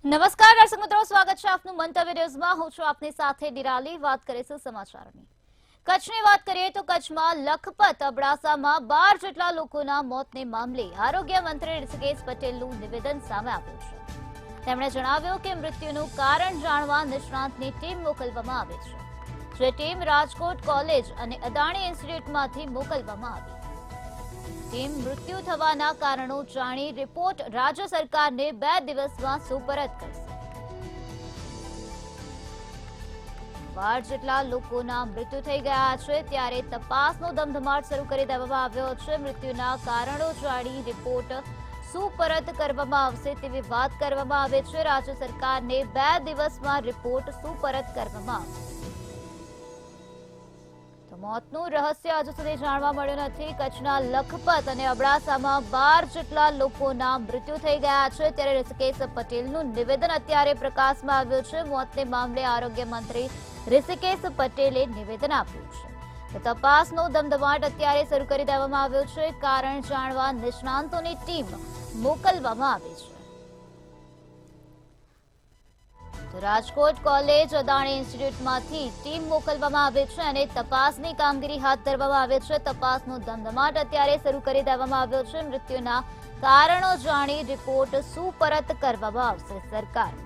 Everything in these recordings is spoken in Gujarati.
નમસ્કાર દર્શક મિત્રો, સ્વાગત છે આપનું મંતવ્ય ન્યૂઝમાં। હું છું આપની સાથે નિરાલી। વાત કરીશું સમાચારોની। કચ્છની વાત કરીએ તો કચ્છમાં લખપત અબડાસામાં 12 જેટલા લોકોના મોતને મામલે આરોગ્ય મંત્રી ઋષિકેશ પટેલનું નિવેદન સામે આવ્યું છે। તેમણે જણાવ્યું કે મૃત્યુનું કારણ જાણવા નિષ્ણાતની ટીમ મોકલવામાં આવી છે, જે ટીમ રાજકોટ કોલેજ અને અદાણી ઇન્સ્ટિટ્યૂટમાંથી મોકલવામાં આવી। ટીમ મૃત્યુ થવાના કારણો જાણી રિપોર્ટ રાજ્ય સરકારને 2 દિવસમાં સુપરત કરશે। 12 જેટલા લોકોના મૃત્યુ થઈ ગયા છે, ત્યારે તપાસનો ધમધમાટ શરૂ કરી દેવામાં આવ્યો છે। મૃત્યુના કારણો જાણી રિપોર્ટ સુપરત કરવામાં આવશે તેવી વાત કરવામાં આવે છે। રાજ્ય સરકારને 2 દિવસમાં રિપોર્ટ સુપરત કરવામાં આવશે। મોતનું રહસ્ય હજુ સુધી જાણવા મળ્યું નથી। કચ્છના લખપત અને અબડાસામાં 12 જેટલા લોકોના મૃત્યુ થઈ ગયા છે, ત્યારે ઋષિકેશ પટેલનું નિવેદન અત્યારે પ્રકાશમાં આવ્યું છે। મોતને મામલે આરોગ્ય મંત્રી ઋષિકેશ પટેલે નિવેદન આપ્યું છે। તપાસનો ધમધમાટ અત્યારે શરૂ કરી દેવામાં આવ્યો છે। કારણ જાણવા નિષ્ણાંતોની ટીમ મોકલવામાં આવી છે। રાજકોટ કોલેજ અદાણી ઇન્સ્ટિટ્યૂટમાંથી ટીમ મોકલવામાં આવી છે અને તપાસની કામગીરી હાથ ધરવામાં આવી છે। તપાસનો ધમધમાટ અત્યારે શરૂ કરી દેવામાં આવ્યો છે। મૃત્યુના કારણો જાણી રિપોર્ટ સુપરત કરવામાં આવશે સરકારને।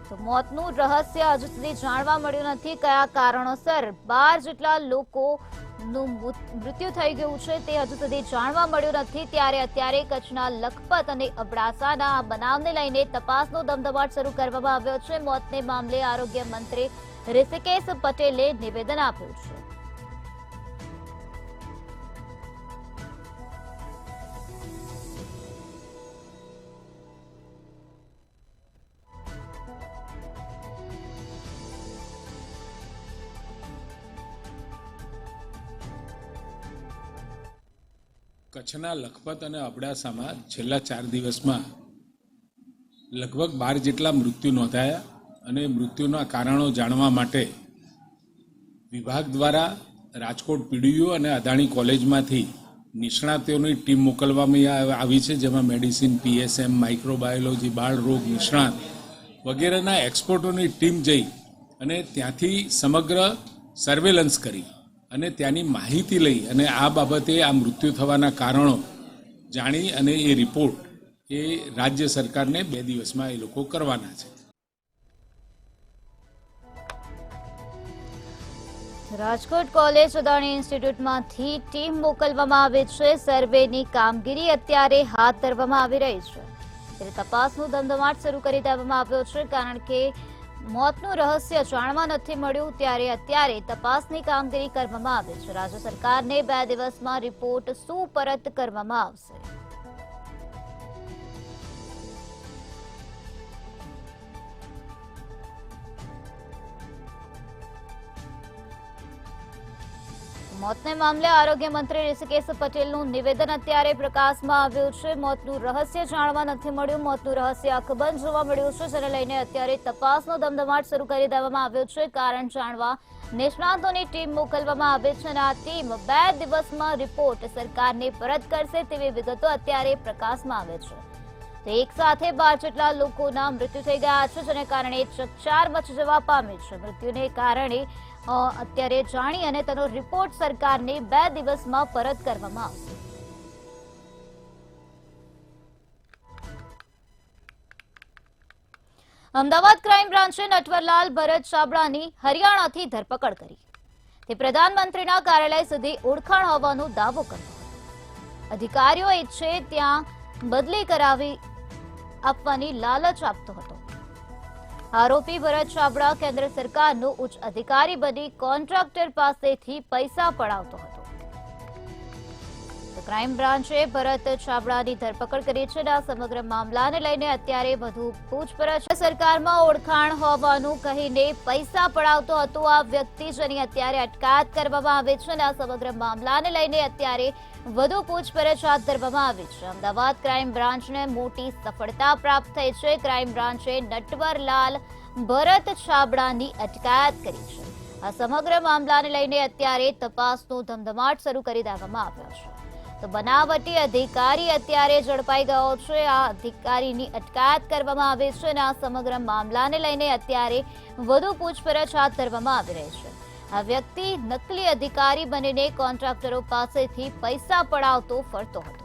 તો મોતનું રહસ્ય હજુ સુધી જાણવા મળ્યું નથી। કયા કારણોસર 12 જેટલા લોકોનું મૃત્યુ થઈ ગયું છે તે હજુ સુધી જાણવા મળ્યું નથી। ત્યારે અત્યારે કચ્છના લખપત અને અબડાસાના આ બનાવને લઈને તપાસનો ધમધમાટ શરૂ કરવામાં આવ્યો છે। મોતને મામલે આરોગ્ય મંત્રી ઋષિકેશ પટેલે નિવેદન આપ્યું છે। કચ્છના લખપત અને અબડાસામાં છેલ્લા 4 દિવસમાં લગભગ 12 જેટલા મૃત્યુ નોંધાયા અને મૃત્યુના કારણો જાણવા માટે વિભાગ દ્વારા રાજકોટ પીડીયુ અને અદાણી કોલેજમાંથી નિષ્ણાતોની ટીમ મોકલવામાં આવી છે, જેમાં મેડિસિન, પીએસએમ, માઇક્રોબાયોલોજી, બાળ રોગ નિષ્ણાત વગેરેના એક્સપર્ટોની ટીમ જઈ અને ત્યાંથી સમગ્ર સર્વેલન્સ કરી અને ત્યાંની માહિતી લઈ અને આ બાબતે આ મૃત્યુ થવાના કારણો જાણી અને એ રિપોર્ટ એ રાજ્ય સરકારને 2 દિવસમાં એ લોકો કરવાના છે। રાજકોટ કોલેજ અદાણી ઇન્સ્ટિટ્યૂટમાંથી ટીમ મોકલવામાં આવી છે। સર્વેની કામગીરી અત્યારે હાથ ધરવામાં આવી રહી છે, ત્યારે તપાસનો ધમધમાટ શરૂ કરી દેવામાં આવ્યો છે। કારણ કે મોતનું રહસ્ય જાણવા નથી મળ્યું, ત્યારે અત્યારે તપાસની કામગીરી કરવામાં આવી છે। રાજ્ય સરકારને 2 દિવસમાં રિપોર્ટ સુપરત કરવામાં આવશે। મોતને મામલે આરોગ્ય મંત્રી ઋષિકેશ પટેલનું નિવેદન અત્યારે પ્રકાશમાં આવ્યું છે। મોતનું રહસ્ય જાણવા નથી મળ્યું, મોતનું રહસ્ય અકબંધ જોવા મળ્યું છે, જેને લઈને અત્યારે તપાસનો ધમધમાટ શરૂ કરી દેવામાં આવ્યો છે। કારણ જાણવા નિષ્ણાતોની ટીમ મોકલવામાં આવી છે અને આ ટીમ 2 દિવસમાં રિપોર્ટ સરકારને પરત કરશે તેવી વિગતો અત્યારે પ્રકાશમાં આવે છે। તો એક સાથે 12 જેટલા લોકોના મૃત્યુ થઈ ગયા છે, જેને કારણે ચકચાર મચી જવા પામી છે। મૃત્યુને કારણે અત્યારે જાણી અને તેનો રિપોર્ટ સરકારને 2 દિવસમાં પરત કરવામાં આવશે। અમદાવાદ ક્રાઇમ બ્રાન્ચે નટવરલાલ ભરત છાબડાની હરિયાણાથી ધરપકડ કરી। તે પ્રધાનમંત્રીના કાર્યાલય સુધી ઓળખાણ હોવાનો દાવો કર્યો હતો। અધિકારીઓ ઈચ્છે ત્યાં બદલી કરાવી આપવાની લાલચ આપતો હતો। આરોપી ભરત છાબડા કેન્દ્ર સરકારનો ઉચ્ચ અધિકારી બની કોન્ટ્રાક્ટર પાસેથી પૈસા પડાવતો હતો। ક્રાઇમ બ્રાન્ચે ભરત છાબડાની ધરપકડ કરી છે। આ સમગ્ર મામલાને લઈને અત્યારે વધુ પૂછપરછ સરકારમાં ઓળખાણ હોવાનું કહીને પૈસા પડાવતો હતો આ વ્યક્તિ, જેની અત્યારે અટકાયત કરવામાં આવી છે અને આ સમગ્ર મામલાને લઈને અત્યારે વધુ પૂછપરછ હાથ ધરવામાં આવી છે। અમદાવાદ ક્રાઇમ બ્રાન્ચને મોટી સફળતા પ્રાપ્ત થઈ છે। ક્રાઇમ બ્રાન્ચે નટવરલાલ ભરત છાબડાની અટકાયત કરી છે। આ સમગ્ર મામલાને લઈને અત્યારે તપાસનો ધમધમાટ શરૂ કરી દેવામાં આવ્યો છે। તો તો બનાવટી અધિકારી અત્યારે ઝડપાઈ ગયો છે. આ અધિકારીની અટકાયત કરવામાં આવી છે અને આ સમગ્ર મામલાને લઈને અત્યારે વધુ પૂછપરછ હાથ ધરવામાં આવી રહી છે. આ વ્યક્તિ નકલી અધિકારી બનીને કોન્ટ્રાક્ટરો પાસેથી પૈસા પડાવતો ફરતો હતો.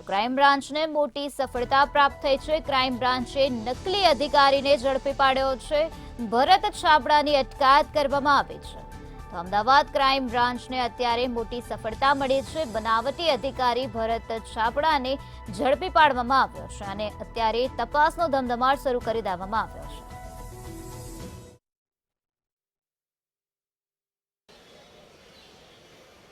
ક્રાઇમ બ્રાન્ચને મોટી સફળતા પ્રાપ્ત થઈ છે. ક્રાઇમ બ્રાન્ચે નકલી અધિકારીને ઝડપી પાડ્યો છે. ભરત છાબડાની અટકાયત કરવામાં આવી છે. તો અમદાવાદ ક્રાઇમ બ્રાન્ચને અત્યારે મોટી સફળતા મળી છે. બનાવટી અધિકારી ભરત છાબડાને ઝડપી પાડવામાં આવ્યો છે અને અત્યારે તપાસનો ધમધમાટ શરૂ કરી દેવામાં આવ્યો છે.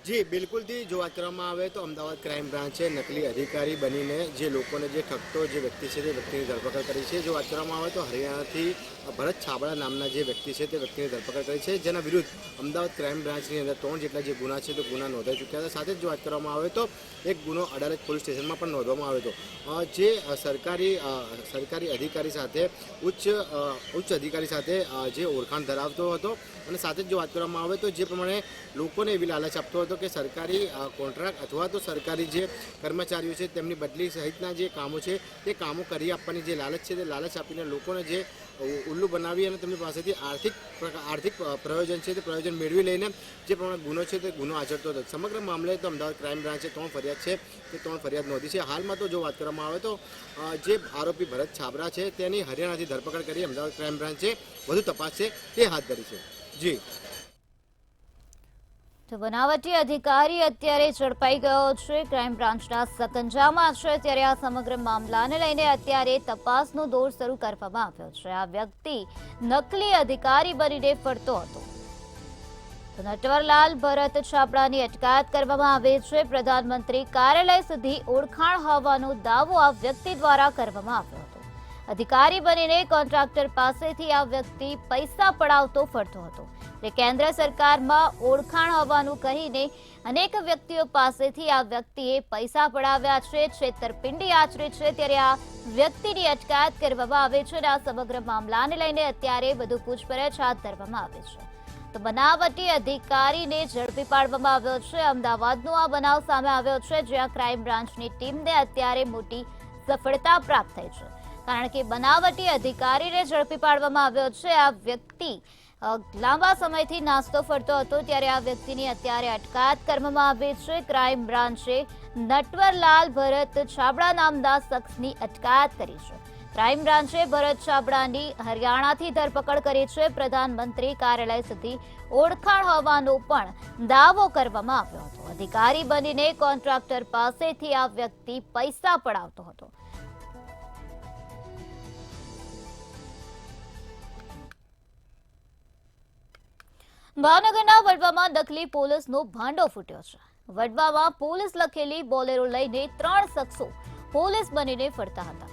જી બિલકુલથી જો વાત કરવામાં આવે તો અમદાવાદ ક્રાઇમ બ્રાન્ચે નકલી અધિકારી બનીને જે લોકોને જે ઠગતો જે વ્યક્તિ છે તે વ્યક્તિની ધરપકડ કરી છે. જો વાત કરવામાં આવે તો હરિયાણાથી ભરત છાબડા નામના જે વ્યક્તિ છે તે વ્યક્તિની ધરપકડ કરી છે, જેના વિરુદ્ધ અમદાવાદ ક્રાઇમ બ્રાન્ચની અંદર 3 જેટલા જે ગુના છે તે ગુના નોંધાઈ ચૂક્યા હતા. સાથે જ જો વાત કરવામાં આવે તો એક ગુનો અડાલજ પોલીસ સ્ટેશનમાં પણ નોંધવામાં આવ્યો હતો. જે સરકારી અધિકારી સાથે ઉચ્ચ અધિકારી સાથે જે ઓળખાણ ધરાવતો હતો અને સાથે જ જો વાત કરવામાં આવે તો જે પ્રમાણે લોકોને એવી લાલચ આપતો હતો કે સરકારી કોન્ટ્રાક્ટ અથવા તો સરકારી જે કર્મચારીઓ છે તેમની બદલી સહિતના જે કામો છે તે કામો કરી આપવાની જે લાલચ છે તે લાલચ આપીને લોકોને જે ઉલ્લુ બનાવી અને તેમની પાસેથી આર્થિક પ્રયોજન છે તે પ્રયોજન મેળવી લઈને જે પ્રમાણે ગુનો છે તે ગુનો આચરતો હતો. સમગ્ર મામલે તો અમદાવાદ ક્રાઇમ બ્રાન્ચે 3 ફરિયાદ છે તે 3 ફરિયાદ નોંધી છે. હાલમાં તો જો વાત કરવામાં આવે તો જે આરોપી ભરત છાબરા છે તેની હરિયાણાથી ધરપકડ કરી અમદાવાદ ક્રાઇમ બ્રાન્ચે વધુ તપાસ છે તે હાથ ધરી છે. જી તો બનાવટી અધિકારી અત્યારે ઝડપાઈ ગયો છે. ક્રાઇમ બ્રાન્ચના સકંજામાં છે. ત્યારે આ સમગ્ર મામલાને લઈને અત્યારે તપાસનો દોર શરૂ કરવામાં આવ્યો છે. આ વ્યક્તિ નકલી અધિકારી બનીને ફરતો હતો. તો નટવરલાલ ભરત છાબડાની અટકાયત કરવામાં આવી છે. પ્રધાનમંત્રી કાર્યાલય સુધી ઓળખાણ હોવાનો દાવો આ વ્યક્તિ દ્વારા કરવામાં આવ્યો હતો. અધિકારી બનીને કોન્ટ્રાક્ટર પાસેથી આ વ્યક્તિ પૈસા પડાવતો ફરતો હતો. તે કેન્દ્ર સરકારમાં ઓળખાણ હોવાનું કહીને અનેક વ્યક્તિઓ પાસેથી આ વ્યક્તિએ પૈસા પડાવ્યા છે, છેતરપિંડી આચરી છે. ત્યારે આ વ્યક્તિની અટકાયત કરવામાં આવી છે અને આ સમગ્ર મામલાને લઈને અત્યારે વધુ પૂછપરછ હાથ ધરવામાં આવી છે. તો બનાવટી અધિકારીને ઝડપી પાડવામાં આવ્યો છે. અમદાવાદનો આ બનાવ સામે આવ્યો છે, જ્યાં ક્રાઇમ બ્રાન્ચની ટીમને અત્યારે મોટી સફળતા પ્રાપ્ત થઈ છે. કારણ કે બનાવટી અધિકારીને ઝડપી પાડવામાં આવ્યો છે. આ વ્યક્તિ લાંબા સમયથી નાસ્તો ફરતો હતો, ત્યારે આ વ્યક્તિની અત્યારે અટકાયત કરવામાં આવી છે. ક્રાઇમ બ્રાન્ચે નટવરલાલ ભરત છાબડા નામના શખ્સની અટકાયત કરી છે. ક્રાઇમ બ્રાન્ચે ભરત છાબડાની હરિયાણાથી ધરપકડ કરી છે. પ્રધાનમંત્રી કાર્યાલય સુધી ઓળખાણ હોવાનો પણ દાવો કરવામાં આવ્યો હતો. અધિકારી બનીને કોન્ટ્રાક્ટર પાસેથી આ વ્યક્તિ પૈસા પડાવતો હતો. ભાવનગરના વડવામાં નકલી પોલીસનો ભાંડો ફૂટ્યો છે. વડવામાં પોલીસ લખેલી બોલેરો લઈને 3 શખ્સો પોલીસ બનીને ફરતા હતા.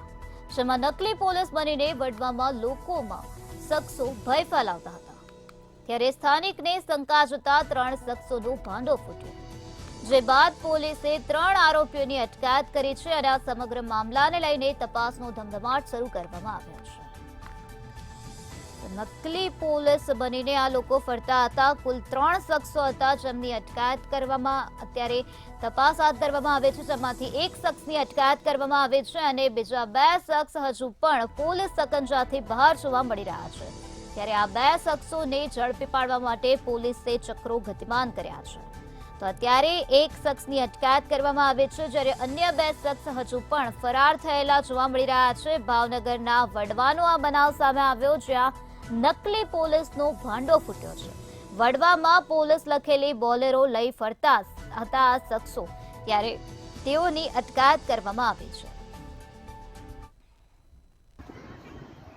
જેમાં નકલી પોલીસ બનીને વડવામાં લોકોમાં શખ્સો ભય ફેલાવતા હતા. ત્યારે સ્થાનિકને શંકા જતા 3 શખ્સોનો ભાંડો ફૂટ્યો, જે બાદ પોલીસે 3 આરોપીઓની અટકાયત કરી છે અને આ સમગ્ર મામલાને લઈને તપાસનો ધમધમાટ શરૂ કરવામાં આવ્યો છે. નકલી પોલીસ બનીને આ લોકો ફરતા હતા. કુલ 3 શખ્સો હતા, જેમની અટકાયત કરવામાં અત્યારે તપાસ હાથ ધરવામાં આવે છે. જેમાંથી 1 શખ્સની અટકાયત કરવામાં આવી છે અને બીજા 2 શખ્સ હજુ પણ પોલીસ સકંજાથી બહાર જોવા મળી રહ્યા છે. ત્યારે આ 2 શખ્સોને ઝડપી પાડવા માટે પોલીસે ચક્રો ગતિમાન કર્યા છે. તો અત્યારે 1 શખ્સની અટકાયત કરવામાં આવી છે, જ્યારે અન્ય 2 શખ્સ હજુ પણ ફરાર થયેલા જોવા મળી રહ્યા છે. ભાવનગરના વડવાનો આ બનાવ સામે આવ્યો, જ્યાં નકલી પોલીસનો ભાંડો ફૂટ્યો છે. વડવામાં પોલીસ લખેલી બોલેરો લઈ ફરતા હતા આ શખ્સો, ત્યારે તેઓની અટકાયત કરવામાં આવી છે.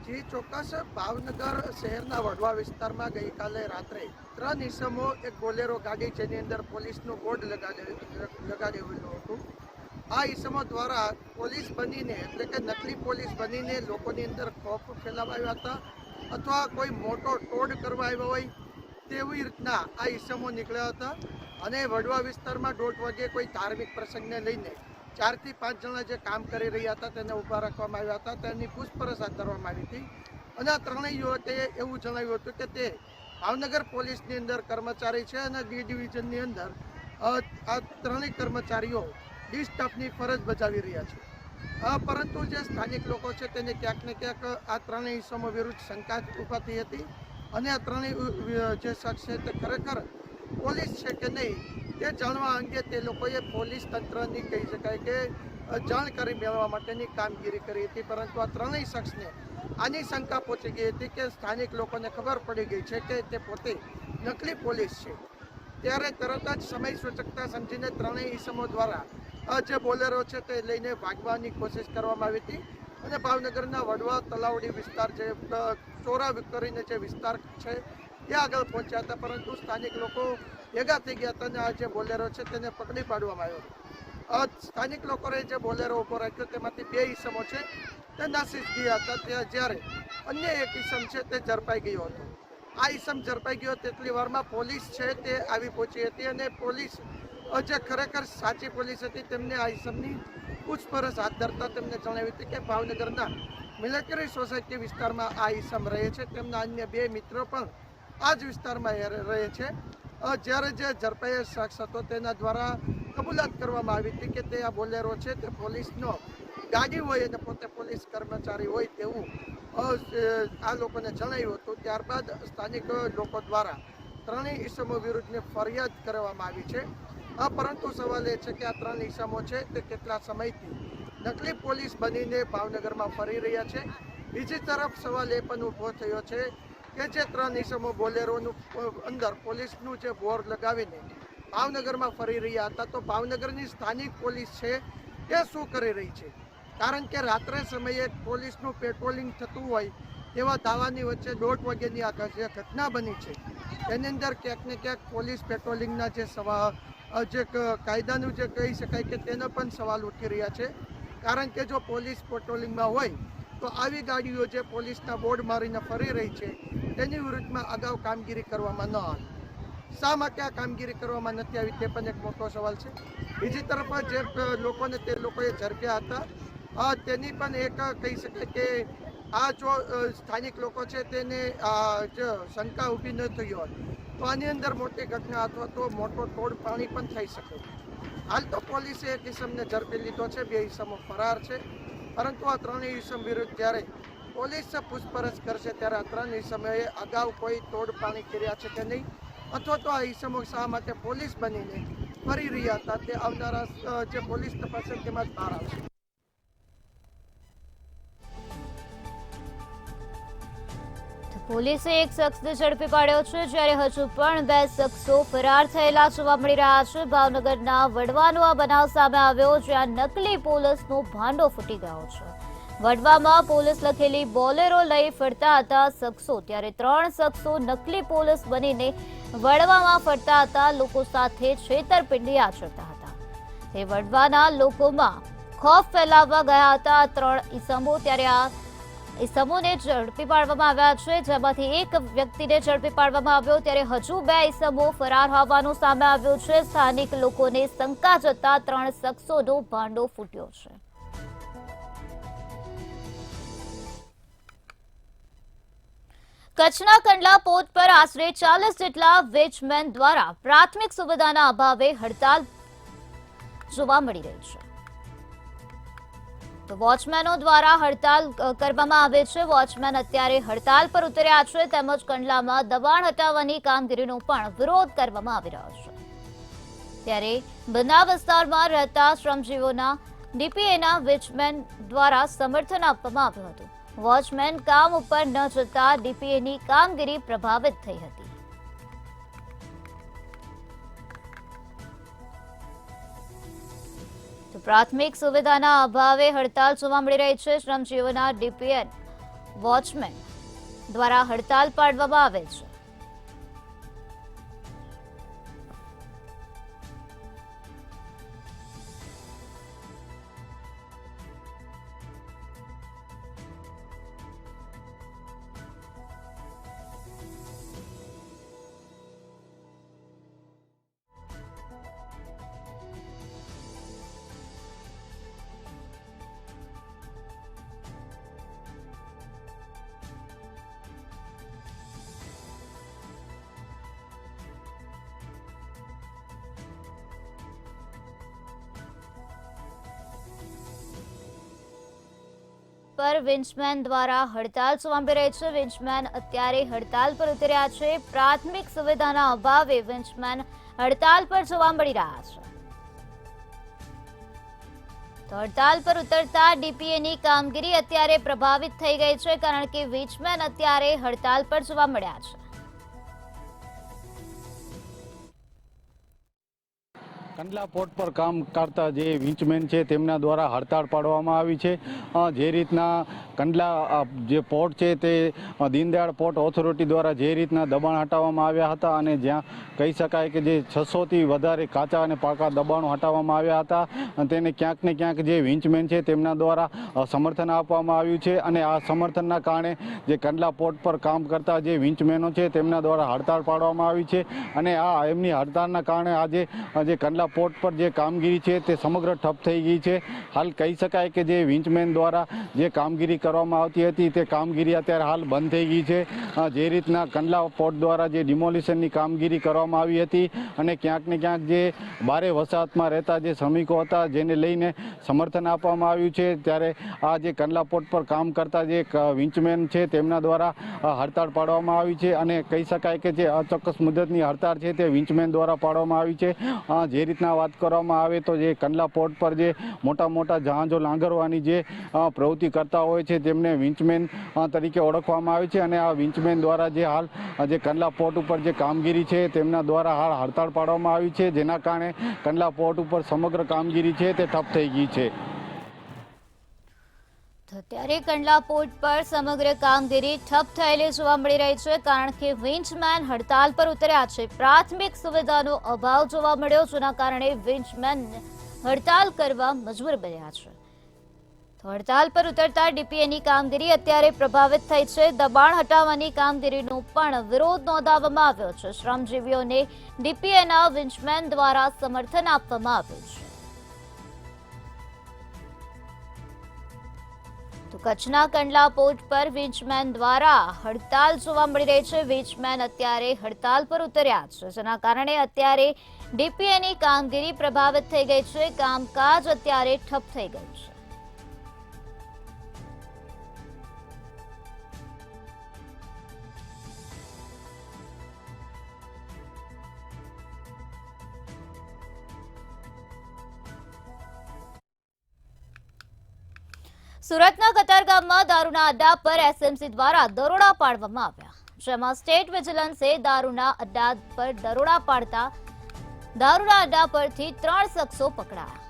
જી ચોક્કસ. ભાવનગર શહેરના વડવા વિસ્તારમાં ગઈકાલે રાત્રે 3 ઇસમો એક બોલેરો ગાડી જેની અંદર પોલીસનું બોર્ડ લગાડેલું હતું. આ ઇસમો દ્વારા પોલીસ બનીને એટલે કે નકલી પોલીસ બનીને લોકોની અંદર ખોફ ફેલાવ્યા હતા અથવા કોઈ મોટો ટોડ કરવા આવ્યો હોય તેવી રીતના આ ઇસમો નીકળ્યા હતા. અને વડવા વિસ્તારમાં 1:30 વાગે કોઈ ધાર્મિક પ્રસંગને લઈને 4 થી 5 જણા જે કામ કરી રહ્યા હતા તેને ઊભા રાખવામાં આવ્યા હતા. તેની પૂછપરછ હાથ ધરવામાં આવી હતી અને આ 3 યુવકોએ એવું જણાવ્યું હતું કે તે ભાવનગર પોલીસની અંદર કર્મચારી છે અને ડી ડિવિઝનની અંદર આ ત્રણેય કર્મચારીઓ ડી સ્ટાફની ફરજ બજાવી રહ્યા છે. પરંતુ જે સ્થાનિક લોકો છે તેને ક્યાંક ને ક્યાંક આ ત્રણેય ઇસમો વિરુદ્ધ શંકા ઊભા થઈ હતી અને આ ત્રણેય જે શખ્સ છે તે ખરેખર પોલીસ છે કે નહીં તે જાણવા અંગે તે લોકોએ પોલીસ તંત્રની કહી શકાય કે જાણકારી મેળવવા માટેની કામગીરી કરી હતી. પરંતુ આ ત્રણેય શખ્સને આની શંકા પહોંચી ગઈ હતી કે સ્થાનિક લોકોને ખબર પડી ગઈ છે કે તે પોતે નકલી પોલીસ છે. ત્યારે તરત જ સમય સૂચકતા સમજીને ત્રણેય ઇસમો દ્વારા જે બોલેરો છે તે લઈને ભાગવાની કોશિશ કરવામાં આવી હતી અને ભાવનગરના વડવા તલાવડી વિસ્તાર જે ચોરા કરીને જે વિસ્તાર છે ત્યાં આગળ પહોંચ્યા હતા. પરંતુ સ્થાનિક લોકો ભેગા થઈ ગયા હતા અને આ જે બોલેરો છે તેને પકડી પાડવામાં આવ્યો. સ્થાનિક લોકોએ જે બોલેરો ઉભો રાખ્યો તેમાંથી 2 ઇસમો છે તે નાસી ગયા હતા. ત્યાં જ્યારે અન્ય એક ઇસમ છે તે ઝડપાઈ ગયો હતો. આ ઇસમ ઝડપાઈ ગયો તેટલી વારમાં પોલીસ છે તે આવી પહોંચી હતી અને પોલીસ જે ખરેખર સાચી પોલીસ હતી તેમને આ ઇસમની પૂછપરછ હાથ ધરતા તેમને જણાવ્યું હતું કે ભાવનગરના મિલિટરી સોસાયટી વિસ્તારમાં આ ઇસમ રહે છે. તેમના અન્ય 2 મિત્રો પણ આ જ વિસ્તારમાં રહે છે. જ્યારે જે ઝડપાયેલ શખ્સ હતો તેના દ્વારા કબૂલાત કરવામાં આવી હતી કે તે આ બોલેરો છે તે પોલીસનો ગાડી હોય અને પોતે પોલીસ કર્મચારી હોય તેવું આ લોકોને જણાવ્યું હતું. ત્યારબાદ સ્થાનિક લોકો દ્વારા ત્રણેય ઇસમો વિરુદ્ધની ફરિયાદ કરવામાં આવી છે. પરંતુ સવાલ એ છે કે આ 3 ઇસમો છે તે કેટલા સમયથી નકલી પોલીસ બનીને ભાવનગરમાં ફરી રહ્યા છે. બીજી તરફ સવાલ એ પણ ઊભો થયો છે કે જે 3 ઇસમો બોલેરોનું અંદર પોલીસનું જે બોર્ડ લગાવીને ભાવનગરમાં ફરી રહ્યા હતા તો ભાવનગરની સ્થાનિક પોલીસ છે તે શું કરી રહી છે? કારણ કે રાત્રે સમયે પોલીસનું પેટ્રોલિંગ થતું હોય તેવા દાવાની વચ્ચે 1:30 વાગ્યાની આ જે ઘટના બની છે તેની અંદર ક્યાંક ને ક્યાંક પોલીસ પેટ્રોલિંગના જે કાયદાનું જે કહી શકાય કે તેનો પણ સવાલ ઉઠી રહ્યા છે. કારણ કે જો પોલીસ પેટ્રોલિંગમાં હોય તો આવી ગાડીઓ જે પોલીસના બોર્ડ મારીને ફરી રહી છે તેની વિરુદ્ધમાં અગાઉ કામગીરી કરવામાં ન આવી. શા માટે આ કામગીરી કરવામાં નથી આવી તે પણ એક મોટો સવાલ છે. બીજી તરફ જે લોકોને તે લોકોએ ઝડપ્યા હતા તેની પણ એક કહી શકાય કે આ જો સ્થાનિક લોકો છે તેને જે શંકા ઊભી ન થઈ હોય તો આની અંદર મોટી ઘટના અથવા તો મોટો તોડ પાણી પણ થઈ શકે. હાલ તો પોલીસે એક ઇસમને ઝડપી લીધો છે, 2 ઇસમો ફરાર છે. પરંતુ આ 3 ઇસમ વિરુદ્ધ જ્યારે પોલીસ પૂછપરછ કરશે ત્યારે આ 3 ઇસમોએ અગાઉ કોઈ તોડ પાણી કર્યા છે કે નહીં અથવા તો આ ઇસમો શા માટે પોલીસ બનીને ફરી રહ્યા હતા તે આવનારા જે પોલીસ તપાસ છે તેમાં જ બહાર આવશે. પોલીસે એક શખ્સને ઝડપી પાડ્યો છે જ્યારે હજુ પણ 2 શખ્સો ફરાર થયેલા જોવા મળી રહ્યા છે. ભાવનગરના વડવાનો આ બનાવ સામે આવ્યો જ્યાં નકલી પોલીસનો ભાંડો ફૂટી ગયો છે. વડવામાં પોલીસ લખેલી બોલેરો લઈ ફરતા હતા શખ્સો, ત્યારે 3 શખ્સો નકલી પોલીસ બનીને વડવામાં ફરતા હતા, લોકો સાથે છેતરપિંડી આચરતા હતા. તે વડવાના લોકોમાં ખોફ ફેલાવવા ગયા હતા 3 ઇસમો. ત્યારે આ ઇસમોને ઝડપી પાડવામાં આવ્યા છે, જેમાંથી એક વ્યક્તિને ઝડપી પાડવામાં આવ્યો. ત્યારે હજુ 2 ઇસમો ફરાર હોવાનું સામે આવ્યું છે. સ્થાનિક લોકોને શંકા જતા 3 શખ્સોનો ભાંડો ફૂટ્યો છે. કચ્છના કંડલા પોર્ટ પર આશરે 40 જેટલા વેચમેન દ્વારા પ્રાથમિક સુવિધાના અભાવે હડતાલ જોવા મળી રહી છે. તો વોચમેનો દ્વારા હડતાલ કરવામાં આવે છે. વોચમેન અત્યારે હડતાલ પર ઉતર્યા છે, તેમજ કંડલામાં દબાણ હટાવવાની કામગીરીનો પણ વિરોધ કરવામાં આવી રહ્યો છે. ત્યારે બનાવ વિસ્તારમાં રહેતા શ્રમજીવીઓના ડીપીએના વેચમેન દ્વારા સમર્થન આપવામાં આવ્યું હતું. વોચમેન કામ ઉપર ન જતા ડીપીએની કામગીરી પ્રભાવિત થઈ હતી. તો પ્રાથમિક સુવિધાના અભાવે હડતાલ જોવા મળી રહી છે. શ્રમજીવીઓના ડીપીએન વોચમેન દ્વારા હડતાલ પાડવામાં આવે છે. પર વિન્ચમેન દ્વારા હડતાલ જોવા મળી રહી છે। વિન્ચમેન અત્યારે હડતાલ પર ઉતર્યા છે। પ્રાથમિક સુવિધાના અભાવે વિન્ચમેન હડતાલ પર જોવા મળી રહ્યા છે। તો હડતાલ પર ઉતરતા ડીપીએની કામગીરી અત્યારે પ્રભાવિત થઈ ગઈ છે, કારણ કે વિન્ચમેન અત્યારે હડતાલ પર જોવા મળ્યા છે। કંડલા પોર્ટ પર કામ કરતા જે વિંચમેન છે તેમના દ્વારા હડતાળ પાડવામાં આવી છે। જે રીતના કંડલા જે પોર્ટ છે તે દીનદયાળ પોર્ટ ઓથોરિટી દ્વારા જે રીતના દબાણ હટાવવામાં આવ્યા હતા અને જ્યાં કહી શકાય કે જે 600થી વધારે કાચા અને પાકા દબાણો હટાવવામાં આવ્યા હતા, તેને ક્યાંક ને ક્યાંક જે વિંચમેન છે તેમના દ્વારા સમર્થન આપવામાં આવ્યું છે અને આ સમર્થનના કારણે જે કંડલા પોર્ટ પર કામ કરતા જે વિંચમેનો છે તેમના દ્વારા હડતાળ પાડવામાં આવી છે અને આ એમની હડતાળના કારણે આજે જે કંડલા પોર્ટ પર જે કામગીરી છે તે સમગ્ર ઠપ થઈ ગઈ છે। હાલ કહી શકાય કે જે વિંચમેન દ્વારા જે કામગીરી કરવામાં આવતી હતી તે કામગીરી અત્યારે હાલ બંધ થઈ ગઈ છે। જે રીતના કંડલા પોર્ટ દ્વારા જે ડિમોલિશનની કામગીરી કરવામાં આવી હતી અને ક્યાંક ને ક્યાંક જે બારે વસાહતમાં રહેતા જે શ્રમિકો હતા જેને લઈને સમર્થન આપવામાં આવ્યું છે, ત્યારે આ જે કંડલા પોર્ટ પર કામ કરતા જે વિંચમેન છે તેમના દ્વારા હડતાળ પાડવામાં આવી છે અને કહી શકાય કે જે અચોક્કસ મુદતની હડતાળ છે તે વિંચમેન દ્વારા પાડવામાં આવી છે। જે રીતના વાત કરવામાં આવે તો જે કંડલા પોર્ટ પર જે મોટા મોટા જહાજો લાંગરવાની જે પ્રવૃત્તિ કરતા હોય છે તેમને વિંચમેન તરીકે ઓળખવામાં આવે છે અને આ વિંચમેન દ્વારા જે હાલ જે કંડલા પોર્ટ ઉપર જે કામગીરી છે તેમના દ્વારા હાલ હડતાળ પાડવામાં આવી છે, જેના કારણે કંડલા પોર્ટ ઉપર સમગ્ર કામગીરી છે તે ઠપ થઈ ગઈ છે। અત્યારે કંડલા પોર્ટ પર સમગ્ર કામગીરી ઠપ થયેલી જોવા મળી રહી છે, કારણ કે વિંચમેન હડતાલ પર ઉતર્યા છે। પ્રાથમિક સુવિધાનો અભાવ જોવા મળ્યો, જેના કારણે વિંચમેન હડતાલ કરવા મજબૂર બન્યા છે। તો હડતાલ પર ઉતરતા ડીપીએની કામગીરી અત્યારે પ્રભાવિત થઈ છે। દબાણ હટાવવાની કામગીરીનો પણ વિરોધ નોંધાવવામાં આવ્યો છે। શ્રમજીવીઓને ડીપીએના વિંચમેન દ્વારા સમર્થન આપવામાં આવ્યું છે। તો કચ્છના કંડલા પોર્ટ પર વિંચમેન દ્વારા હડતાલ જોવા મળી રહી છે। વિંચમેન અત્યારે હડતાલ પર ઉતર્યા છે, જેના કારણે અત્યારે ડીપીએની કામગીરી પ્રભાવિત થઈ ગઈ છે। કામકાજ અત્યારે ઠપ થઈ ગયું છે। સુરતના કતારગામમાં દારૂના અડ્ડા પર એસએમસી દ્વારા દરોડા પાડવામાં આવ્યા, જેમાં સ્ટેટ વિજિલન્સે દારૂના અડ્ડા પર દરોડા પાડતા દારૂના અડ્ડા પરથી 3 શખ્સો પકડાયા।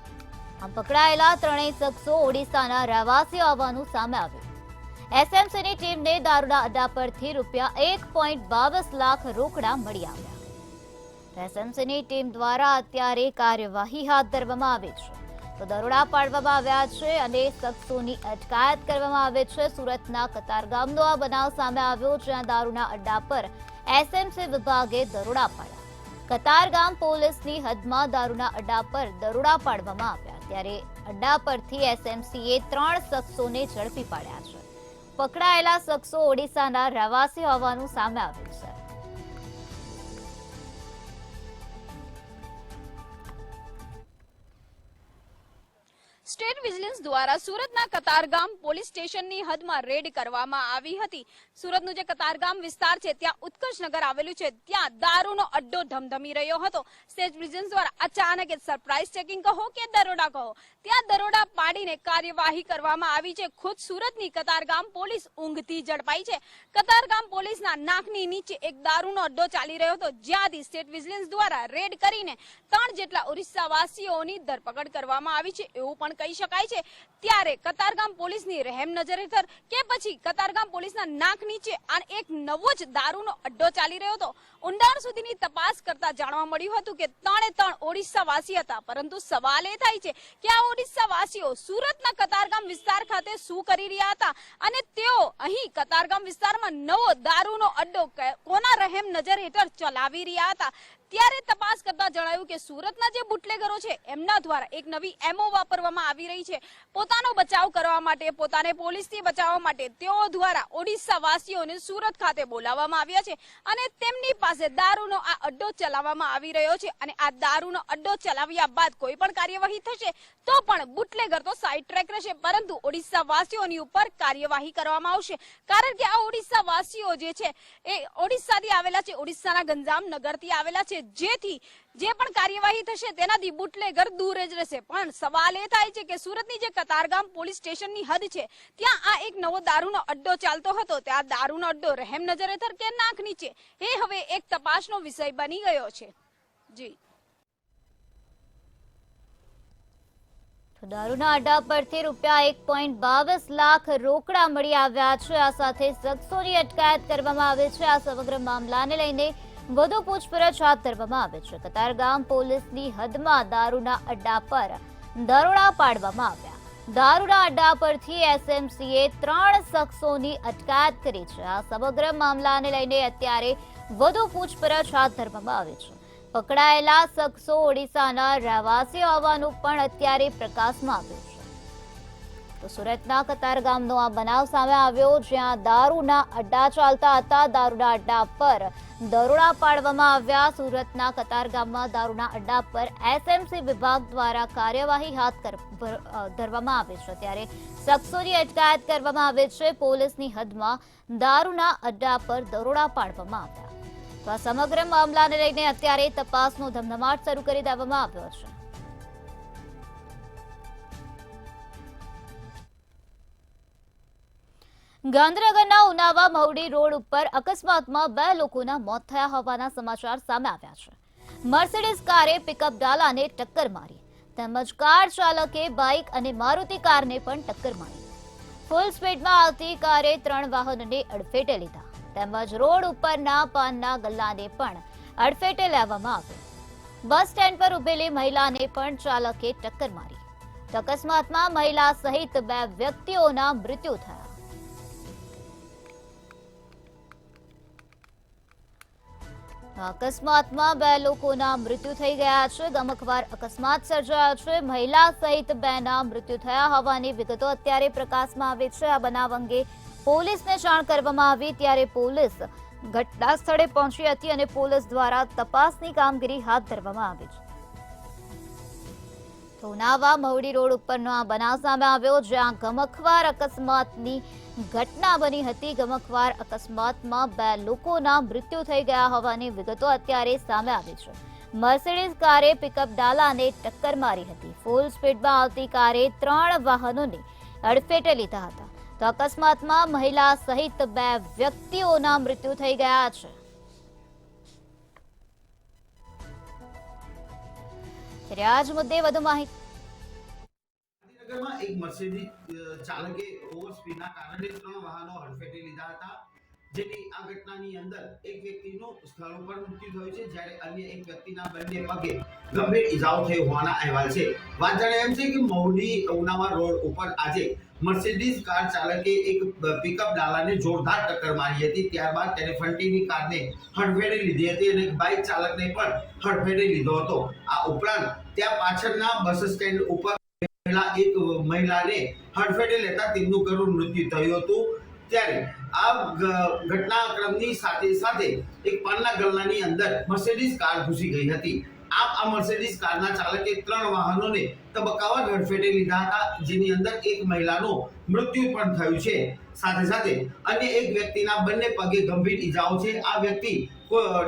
આમ પકડાયેલા ત્રણેય શખ્સો ઓડિશાના રહેવાસી હોવાનું સામે આવ્યું। એસએમસીની ટીમને દારૂના અડ્ડા પરથી ₹1.22 લાખ રોકડા મળી આવ્યા। એસએમસીની ટીમ દ્વારા અત્યારે કાર્યવાહી હાથ ધરવામાં આવી છે। તો દરોડા પાડવામાં આવ્યા છે અને શખ્સોની અટકાયત કરવામાં આવે છે। સુરતના કતારગામનો આ બનાવ સામે આવ્યો, જ્યાં દારૂના અડ્ડા પર એસએમસી વિભાગે દરોડા પાડ્યા। કતારગામ પોલીસની હદમાં દારૂના અડ્ડા પર દરોડા પાડવામાં આવ્યા, ત્યારે અડ્ડા પરથી એસએમસીએ 3 શખ્સોને ઝડપી પાડ્યા છે। પકડાયેલા શખ્સો ઓડિશાના રહેવાસી હોવાનું સામે આવ્યું છે। સ્ટેટ વિજિલન્સ દ્વારા સુરતના કતારગામ પોલીસ સ્ટેશનની હદમાં રેડ કરવામાં આવી હતી। સુરતનું જે કતારગામ વિસ્તાર છે ત્યાં ઉત્કર્ષનગર આવેલું છે, ત્યાં દારૂનો અડ્ડો ધમધમી રહ્યો હતો। સ્ટેટ વિજિલન્સ દ્વારા અચાનક સરપ્રાઇઝ ચેકિંગ કહો કે દરોડા કહો, ત્યાં દરોડા પાડીને કાર્યવાહી કરવામાં આવી છે। ખુદ સુરતની કતારગામ પોલીસ ઊંઘથી ઝડપાઈ છે। કતારગામ પોલીસના નાકની નીચે એક દારૂનો અડ્ડો ચાલી રહ્યો હતો, જ્યાંથી સ્ટેટ વિજિલન્સ દ્વારા રેડ કરીને 3 જેટલા ઓરિસ્સાવાસીઓની ધરપકડ કરવામાં આવી છે, એવું પણ કહી શકાય છે। ત્યારે કતારગામ પોલીસની રહેમ નજર હેઠળ કે પછી કતારગામ પોલીસના નાક નીચે આ એક નવો જ દારૂનો અડ્ડો ચાલી રહ્યો હતો। ઊંડાણ સુધીની તપાસ કરતા જાણવા મળ્યું હતું કે 3 ઓડિશાવાસી હતા, પરંતુ સવાલ એ થાય છે કે આ ઓડિશાવાસીઓ સુરતના કતારગામ વિસ્તાર ખાતે શું કરી રહ્યા હતા અને તેઓ અહીં કતારગામ વિસ્તારમાં નવો દારૂનો અડ્ડો કોના રહેમ નજર હેઠળ ચલાવી રહ્યા હતા, ત્યારે તપાસ કરતા જણાવ્યું કે સુરતના જે બુટલેગરો છે એમના દ્વારા એક નવી એમઓ વાપરવામાં આવી રહી છે. પોતાનો બચાવ કરવા માટે, પોતાને પોલીસથી બચાવવા માટે તેઓ દ્વારા ઓડિશા વાસીઓને સુરત ખાતે બોલાવવામાં આવ્યા છે અને તેમની પાસે દારૂનો આ અડ્ડો ચલાવવામાં આવી રહ્યો છે અને આ દારૂનો અડ્ડો ચલાવ્યા બાદ કોઈ પણ કાર્યવાહી થશે તો પણ બુટલેગર તો સાઇડ ટ્રેક રહેશે, પરંતુ ઓડિશા વાસીઓની ઉપર કાર્યવાહી કરવામાં આવશે. કારણ કે આ ઓડિશા વાસીઓ જે છે એ ઓડિશાથી આવેલા છે, ઓડિશાના ગંજામ નગરથી આવેલા છે, જેથી જે પણ કાર્યવાહી થશે તેનાથી બુટલેગર દૂર જ રહેશે. પણ સવાલ એ થાય છે કે સુરતની જે કતારગામ પોલીસ સ્ટેશનની હદ છે ત્યાં આ એક નવો દારૂનો અડ્ડો ચાલતો હતો. ત્યાં દારૂનો અડ્ડો રહેમ નજર હેઠળ કે નાક નીચે એ હવે એક તપાસનો વિષય બની ગયો છે. જી દારૂના અડ્ડા પરથી ₹1.22 લાખ રોકડા મળી આવ્યા છે. આ સાથે શખ્સોની અટકાયત કરવામાં આવી છે. આ સમગ્ર મામલાને લઈને વધુ પૂછપરછ હાથ ધરવામાં આવે છે. કતારગામ પોલીસની હદમાં દારૂના અડ્ડા પર દરોડા પાડવામાં આવ્યા. દારૂના અડ્ડા પરથી એસએમસીએ 3 શખ્સોની અટકાયત કરી છે. આ સમગ્ર મામલાને લઈને અત્યારે વધુ પૂછપરછ હાથ ધરવામાં આવી છે. પકડાયેલા શખ્સો ઓડિશાના રહેવાસી હોવાનું પણ અત્યારે પ્રકાશમાં આવ્યું છે. તો સુરતના કતારગામનો આ બનાવ સામે આવ્યો, જ્યાં દારૂના અડ્ડા ચાલતા હતા. દારૂના અડ્ડા પર દરોડા પાડવામાં આવ્યા. સુરતના કતારગામમાં દારૂના અડ્ડા પર એસએમસી વિભાગ દ્વારા કાર્યવાહી હાથ ધરવામાં આવી છે. ત્યારે શખ્સોની અટકાયત કરવામાં આવી છે. પોલીસની હદમાં દારૂના અડ્ડા પર દરોડા પાડવામાં આવ્યા. તો આ સમગ્ર મામલાને લઈને અત્યારે તપાસનો ધમધમાટ શરૂ કરી દેવામાં આવ્યો છે. ગાંધીનગરના ઉનાવા મહુડી રોડ ઉપર અકસ્માતમાં 2 લોકોના મોત થયા હોવાના સમાચાર સામે આવ્યા છે. મર્સિડીઝ કારે પિકઅપ ડાલાને ટક્કર મારી, તેમજ કાર ચાલકે બાઇક અને મારુતિ કારને પણ ટક્કર મારી. ફૂલ સ્પીડમાં આવતી કારે 3 વાહનોને અડફેટે લીધા, તેમજ રોડ ઉપરના પાનના ગલ્લાને પણ અડફેટે લેવામાં આવ્યો. બસ સ્ટેન્ડ પર ઉભેલી મહિલાને પણ ચાલકે ટક્કર મારી. અકસ્માતમાં મહિલા સહિત 2 વ્યક્તિઓના મૃત્યુ થયા. અકસ્માતમાં 2 લોકોના મૃત્યુ થઈ ગયા છે. ગમખ્વાર અકસ્માત સર્જાયો છે. મહિલા સહિત 2ના મૃત્યુ થયા હોવાની વિગતો અત્યારે પ્રકાશમાં આવી છે. આ બનાવ અંગે પોલીસને જાણ કરવામાં આવી, ત્યારે પોલીસ ઘટના સ્થળે પહોંચી હતી અને પોલીસ દ્વારા તપાસની કામગીરી હાથ ધરવામાં આવી છે. તો ઉનાવા મહુડી રોડ ઉપરનો આ બનાવ સામે આવ્યો, જ્યાં ગમખ્વાર અકસ્માતની ઘટના બની હતી. ગમખ્વાર અકસ્માતમાં 2 લોકોના મૃત્યુ થઈ ગયા હોવાની વિગતો અત્યારે સામે આવી છે. મર્સિડીઝ કારે પિકઅપ ડાલાને ટક્કર મારી હતી. ફૂલ સ્પીડમાં આવતી કારે 3 વાહનોને અડફેટે લીધા હતા. તો અકસ્માતમાં મહિલા સહિત 2 વ્યક્તિઓના મૃત્યુ થઈ ગયા છે. ત્યારે આ જ મુદ્દે વધુ માહિતી. ગાંધીનગરમાં એક મર્સિડીઝ ચાલકે ઓવર સ્પીડના કારણે 3 વાહનો હડફેટે લીધા હતા, જેની આ ઘટનાની અંદર એક વ્યક્તિનું સ્થળ ઉપર મૃત્યુ થયું છે, જ્યારે અન્ય એક વ્યક્તિના બંને પગે ગંભીર ઈજાઓ થઈ હોવાના અહેવાલ છે. વાત જાણે એમ છે કે મહુડી ઉનાવા રોડ ઉપર આજે મર્સિડીઝ કાર ચાલકે એક પિકઅપ ડાલાને જોરદાર ટક્કર મારી હતી. ત્યારબાદ તેને ફંટીની કારને હડફેટે લીધી હતી અને બાઇક ચાલકને પણ હડફેટે લીધો હતો. આ ઉપરાંત ત્યાં પાછળના બસ સ્ટેન્ડ ઉપર એક મહિલાને હડફેટે લેતા તેમનું કરુણ મૃત્યુ થયું હતું. ત્યારે આ ઘટનાક્રમની સાથે સાથે એક પાનના ગલ્લાની અંદર મર્સિડીઝ કાર ઘૂસી ગઈ હતી. આ મર્સિડીઝ કારના ચાલકે 3 વાહનોને તબક્કાવાર હડફેટે લીધા હતા, જેની અંદર એક મહિલાનું મૃત્યુ પણ થયું છે. સાથે સાથે અન્ય એક વ્યક્તિના બંને પગે ગંભીર ઈજાઓ છે. આ વ્યક્તિ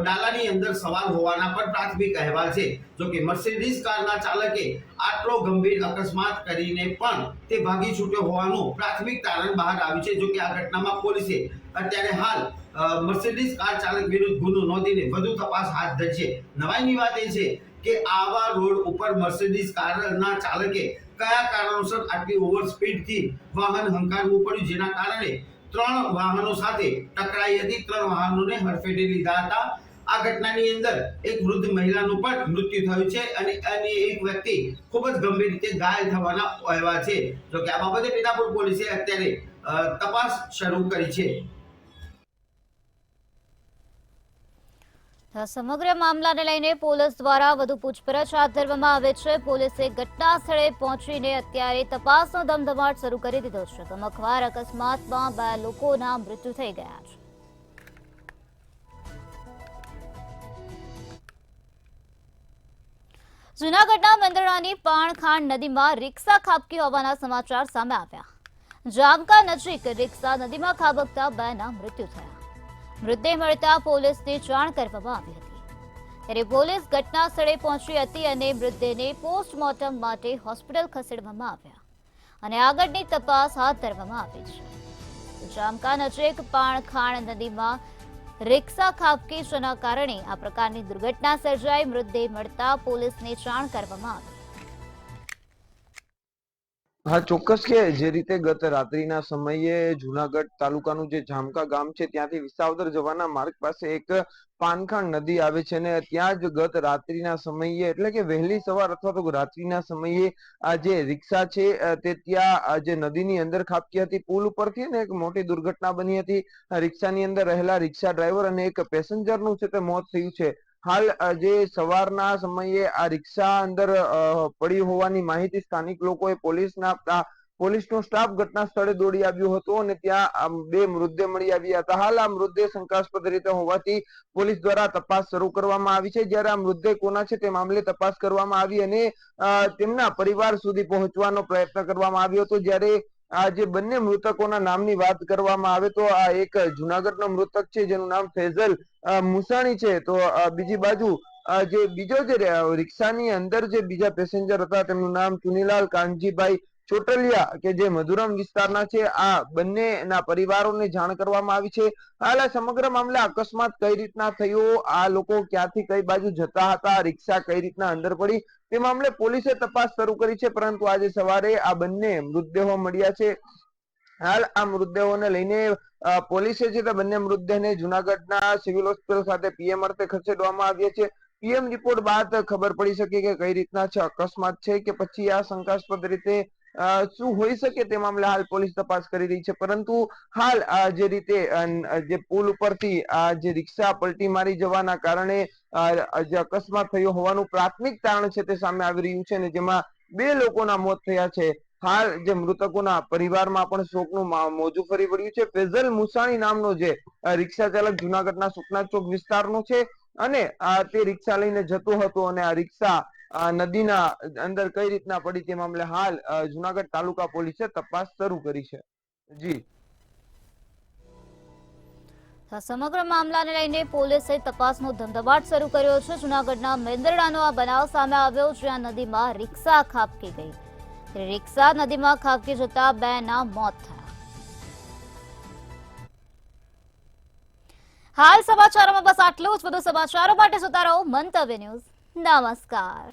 ડાલાની અંદર સવાર હોવાના પણ પ્રાથમિક અહેવાલ છે. જોકે મર્સિડીઝ કારના ચાલકે આટલો ગંભીર અકસ્માત કરીને પણ તે ભાગી છૂટ્યો હોવાનું પ્રાથમિક તારણ બહાર આવ્યું છે. જોકે આ ઘટનામાં પોલીસે અત્યારે હાલ મર્સિડીઝ કાર ચાલક વિરુદ્ધ ગુનો નોંધીને વધુ તપાસ હાથ ધરી છે. નવાઈની વાત એ છે કે આવા રોડ ઉપર મર્સિડીઝ કારના ચાલકે કયા કારણોસર આટલી ઓવર સ્પીડથી વાહન હંકારવું પડ્યું, જેના કારણે 3 વાહનો સાથે ટકરાઈ હતી. 3 વાહનોને હડફેટે લીધા હતા. આ ઘટનાની અંદર એક વૃદ્ધ મહિલાનું પણ મૃત્યુ થયું છે અને અન્ય એક વ્યક્તિ ખૂબ જ ગંભીર રીતે ઘાયલ થવાના અહેવાલ છે. જોકે આ બાબતે મીઠાપુર પોલીસે અત્યારે તપાસ શરૂ કરી છે. સમગ્ર મામલાને લઈને પોલીસ દ્વારા વધુ પૂછપરછ હાથ ધરવામાં આવે છે. પોલીસે ઘટના સ્થળે પહોંચીને અત્યારે તપાસનો ધમધમાટ શરૂ કરી દીધો છે. ગમખ્વાર અકસ્માતમાં 2 લોકોના મૃત્યુ થઈ ગયા છે. જૂનાગઢના મેંદરડાની પાણખાણ નદીમાં રિક્ષા ખાબકી હોવાના સમાચાર સામે આવ્યા. જામકા નજીક રિક્ષા નદીમાં ખાબકતા 2ના મૃત્યુ થયા. મૃતદેહ મળતા પોલીસને જાણ કરવામાં આવી હતી. ત્યારે પોલીસ ઘટના સ્થળે પહોંચી હતી અને મૃતદેહને પોસ્ટમોર્ટમ માટે હોસ્પિટલ ખસેડવામાં આવ્યા અને આગળની તપાસ હાથ ધરવામાં આવી છે. જામકા નજીક પાણખાણ નદીમાં રિક્ષા ખાબકી જેના કારણે આ પ્રકારની દુર્ઘટના સર્જાઈ. મૃતદેહ મળતા પોલીસને જાણ કરવામાં આવી. હા, ચોક્કસ કે જે રીતે ગત રાત્રિના સમયે જુનાગઢ તાલુકાનું જે જામકા ગામ છે ત્યાંથી વિસાવદર જવાના માર્ગ પાસે એક પાનખાણ નદી આવે છે અને ત્યાં જ ગત રાત્રિના સમયે એટલે કે વહેલી સવાર અથવા તો રાત્રિના સમયે આ જે રિક્ષા છે તે ત્યાં જે નદીની અંદર ખાબકી હતી. પુલ ઉપરથી ને એક મોટી દુર્ઘટના બની હતી. રિક્ષાની અંદર રહેલા રિક્ષા ડ્રાઈવર અને એક પેસેન્જરનું છે તે મોત થયું છે. હાલ જે સવારના સમયે આ રિક્ષા અંદર પડી હોવાની માહિતી સ્થાનિક લોકોએ પોલીસનો સ્ટાફ ઘટના સ્થળે દોડી આવ્યો હતો અને ત્યાં 2 મૃતદેહ મળી આવ્યા હતા. હાલ આ મૃતદેહ શંકાસ્પદ રીતે હોવાથી પોલીસ દ્વારા તપાસ શરૂ કરવામાં આવી છે. જ્યારે આ મૃતદેહ કોના છે તે મામલે તપાસ કરવામાં આવી અને તેમના પરિવાર સુધી પહોંચવાનો પ્રયત્ન કરવામાં આવ્યો હતો. જ્યારે આ જે બંને મૃતકોના નામની વાત કરવામાં આવે તો આ એક જુનાગઢનો મૃતક છે જેનું નામ ફેઝલ મુસાણી છે. તો બીજી બાજુ જે બીજો જે રિક્ષાની અંદર જે બીજા પેસેન્જર હતા તેમનું નામ ચુનીલાલ કાનજીભાઈ ચોટલિયા કે જે મધુરમ વિસ્તારના છે. આ બંનેના પરિવારોને જાણ કરવામાં આવી છે. હાલ આ સમગ્ર મામલે અકસ્માત કઈ રીતના થયો, આ લોકો ક્યાંથી કઈ બાજુ જતા હતા, રિક્ષા કઈ રીતના અંદર પડી તે મામલે પોલીસે તપાસ શરૂ કરી છે. પરંતુ આજે સવારે આ બંને મૃતદેહો મળ્યા છે. હાલ આ મૃતદેહોને લઈને પોલીસે છે તે બંને મૃતદેહને જુનાગઢના સિવિલ હોસ્પિટલ ખાતે પીએમ અર્થે ખસેડવામાં આવ્યા છે. પીએમ રિપોર્ટ બાદ ખબર પડી શકે કે કઈ રીતના છે, અકસ્માત છે કે પછી આ શંકાસ્પદ રીતે શું હોઈ શકે તે મામલે હાલ પોલીસ તપાસ કરી રહી છે. પરંતુ હાલ જે રીતે જે પુલ ઉપરથી આ જે રિક્ષા પલટી મારી જવાના કારણે જે અકસ્માત થયો હોવાનું પ્રાથમિક તારણ છે તે સામે આવી રહ્યું છે અને જેમાં 2 લોકોના મોત થયા છે. હાલ જે મૃતકોના પરિવારમાં પણ શોકનું મોજું ફરી વળ્યું છે. ફેઝલ મુસાણી નામનો જે રિક્ષા ચાલક જુનાગઢના સુકના ચોક વિસ્તારનો છે અને તે રિક્ષા લઈને જતો હતો અને આ રિક્ષા નદીના અંદર કઈ રીતના પડી તે મામલે હાલ જુનાગઢ તાલુકા પોલીસે તપાસ શરૂ કરી છે. જી, સમગ્ર મામલાને લઈને પોલીસે તપાસનો ધમધમાટ શરૂ કર્યો છે. જૂનાગઢના મેંદરડાનો આ બનાવ સામે આવ્યો જ્યાં નદીમાં રિક્ષા ખાબકી ગઈ. રિક્ષા નદીમાં ખાબકી જતા 2ના મોત થયા. હાલ સમાચારોમાં બસ આટલું જ. વધુ સમાચારો માટે જોતા રહો મંતવ્ય ન્યૂઝ. નમસ્કાર.